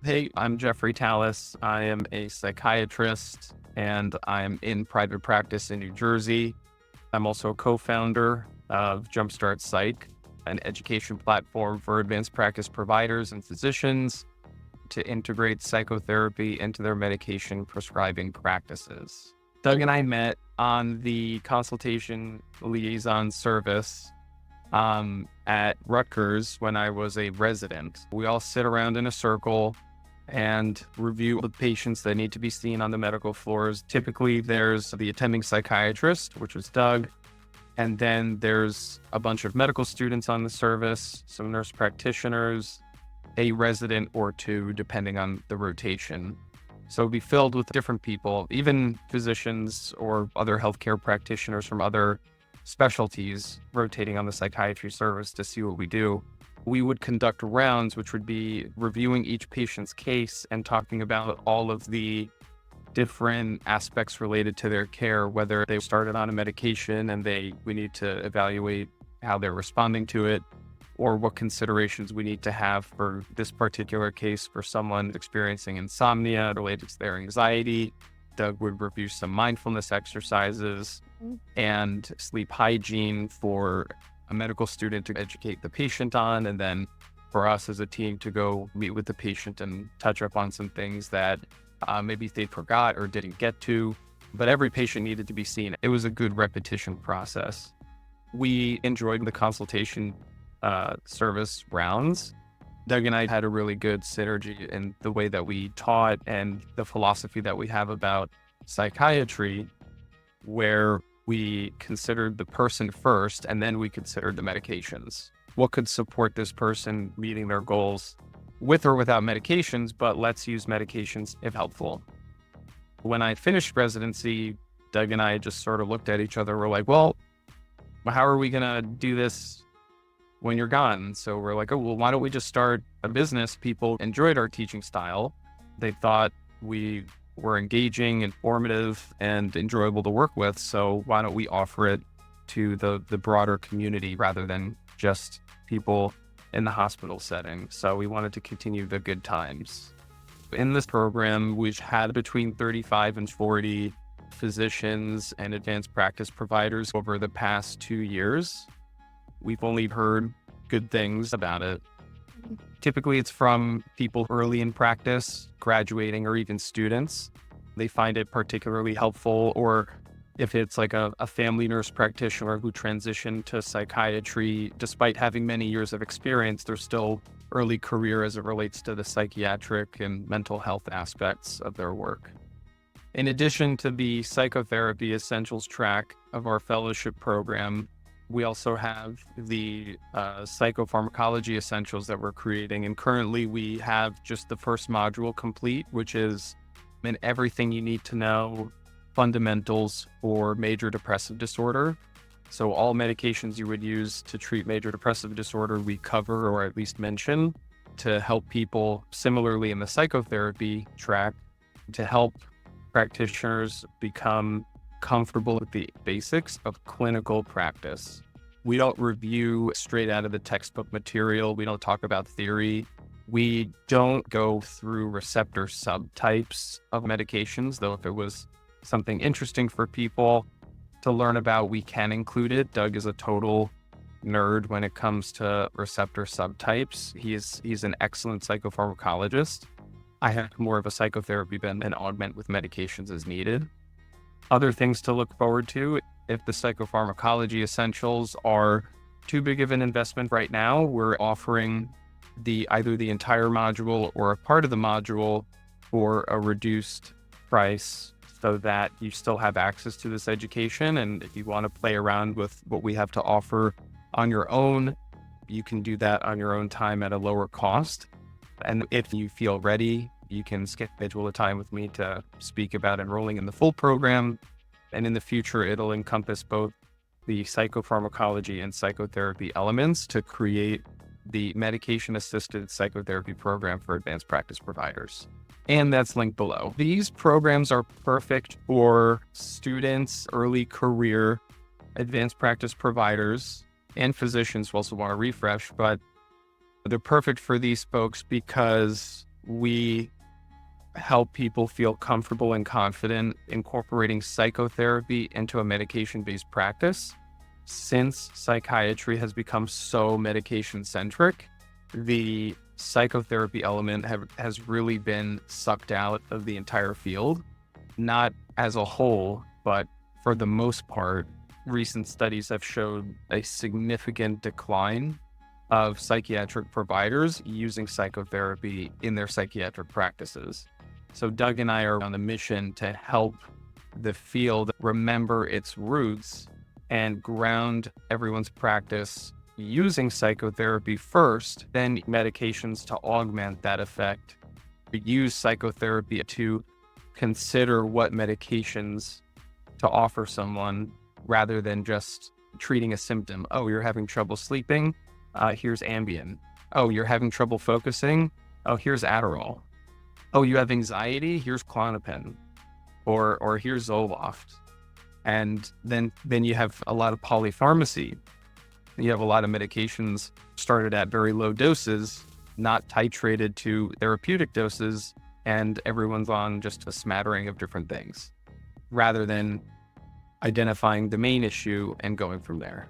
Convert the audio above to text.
Hey, I'm Geoffrey Talis. I am a psychiatrist and I'm in private practice in New Jersey. I'm also a co-founder of Jumpstart Psych, an education platform for advanced practice providers and physicians to integrate psychotherapy into their medication prescribing practices. Doug and I met on the consultation liaison service at Rutgers when I was a resident. We all sit around in a circle and review the patients that need to be seen on the medical floors. Typically, there's the attending psychiatrist, which was Doug, and then there's a bunch of medical students on the service, some nurse practitioners, a resident or two, depending on the rotation. So it'd be filled with different people, even physicians or other healthcare practitioners from other specialties rotating on the psychiatry service to see what we do. We would conduct rounds, which would be reviewing each patient's case and talking about all of the different aspects related to their care, whether they started on a medication and we need to evaluate how they're responding to it, or what considerations we need to have for this particular case for someone experiencing insomnia related to their anxiety. Doug would review some mindfulness exercises and sleep hygiene for a medical student to educate the patient on, and then for us as a team to go meet with the patient and touch up on some things that maybe they forgot or didn't get to, but every patient needed to be seen. It was a good repetition process. We enjoyed the consultation service rounds. Doug and I had a really good synergy in the way that we taught and the philosophy that we have about psychiatry, where we considered the person first, and then we considered the medications. What could support this person meeting their goals with or without medications, but let's use medications if helpful. When I finished residency, Doug and I just sort of looked at each other. We're like, well, how are we going to do this when you're gone? So we're like, oh, well, why don't we just start a business? People enjoyed our teaching style. They thought we were engaging, informative, and enjoyable to work with. So why don't we offer it to the broader community rather than just people in the hospital setting? So we wanted to continue the good times. In this program, we've had between 35 and 40 physicians and advanced practice providers over the past 2 years. We've only heard good things about it. Typically, it's from people early in practice, graduating, or even students. They find it particularly helpful, or if it's like a family nurse practitioner who transitioned to psychiatry, despite having many years of experience, they're still early career as it relates to the psychiatric and mental health aspects of their work. In addition to the psychotherapy essentials track of our fellowship program, we also have the psychopharmacology essentials that we're creating. And currently we have just the first module complete, which is everything you need to know, fundamentals for major depressive disorder. So all medications you would use to treat major depressive disorder, we cover or at least mention to help people similarly in the psychotherapy track to help practitioners become comfortable with the basics of clinical practice. We don't review straight out of the textbook material. We don't talk about theory. We don't go through receptor subtypes of medications, though if it was something interesting for people to learn about, we can include it. Doug is a total nerd when it comes to receptor subtypes. He's an excellent psychopharmacologist. I have more of a psychotherapy bend and augment with medications as needed. Other things to look forward to, if the psychopharmacology essentials are too big of an investment right now, we're offering either the entire module or a part of the module for a reduced price so that you still have access to this education. And if you want to play around with what we have to offer on your own, you can do that on your own time at a lower cost. And if you feel ready, you can schedule a time with me to speak about enrolling in the full program. And in the future, it'll encompass both the psychopharmacology and psychotherapy elements to create the medication-assisted psychotherapy program for advanced practice providers. And that's linked below. These programs are perfect for students, early career, advanced practice providers, and physicians who also want to refresh, but they're perfect for these folks because we help people feel comfortable and confident incorporating psychotherapy into a medication-based practice. Since psychiatry has become so medication-centric, the psychotherapy element has really been sucked out of the entire field. Not as a whole, but for the most part, recent studies have showed a significant decline of psychiatric providers using psychotherapy in their psychiatric practices. So Doug and I are on a mission to help the field remember its roots and ground everyone's practice using psychotherapy first, then medications to augment that effect. We use psychotherapy to consider what medications to offer someone rather than just treating a symptom. Oh, you're having trouble sleeping? Here's Ambien. Oh, you're having trouble focusing? Oh, here's Adderall. Oh, you have anxiety? Here's Klonopin. Or here's Zoloft. And then you have a lot of polypharmacy. You have a lot of medications started at very low doses, not titrated to therapeutic doses, and everyone's on just a smattering of different things, rather than identifying the main issue and going from there.